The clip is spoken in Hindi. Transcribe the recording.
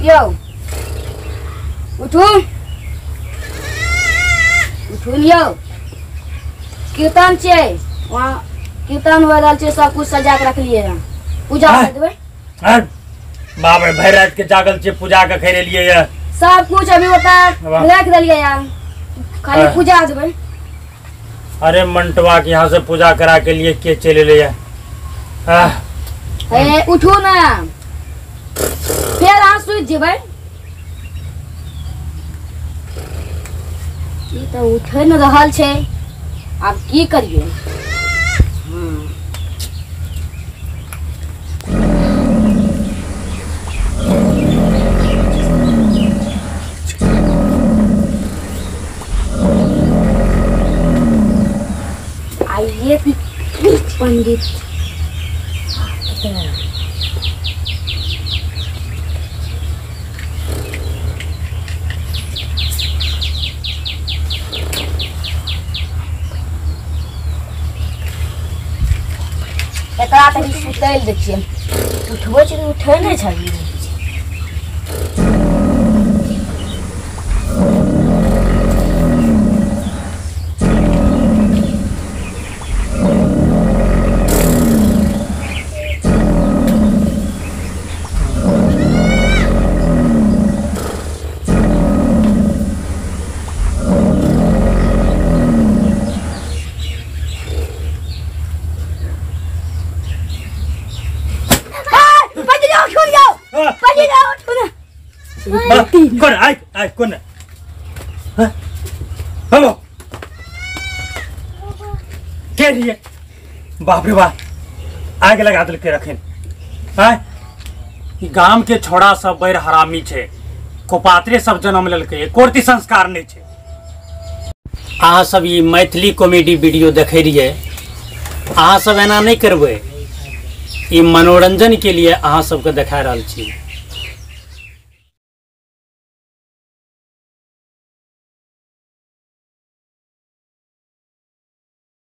यो उठू उठून यो कीर्तन छे वहाँ कीर्तन हो रहल छे सब कुछ सजा के रखलिए है पूजा कर देबे। बाप रे भर रात के जागल छे पूजा के करे लिए है सब कुछ अभी होता रख देलिए यार खाली पूजा देबे। अरे मंटवा के यहाँ से पूजा करा के लिए के चले ले उठू ना फिर अहाँ सुत जेबै ई तो उठे न रहल छे अब की करिए। आइए पंडित एकरा तनी सुतैल देखिए उठबो छै उठै नै छै। कौन आय आय कौन है हेलो के लिए बाप रे बाप आग लगा दिल के रखें गांव के छोड़ा सब बैर हरामी छे कोपात्रे सब जन्म ललके कोर्ती संस्कार नहीं छे। अहाँ सब ये मैथिली कॉमेडी वीडियो देखे रहिए अहाँ सब एना नहीं करबे ई मनोरंजन के लिए अहाँ सबके देखा रहल छी।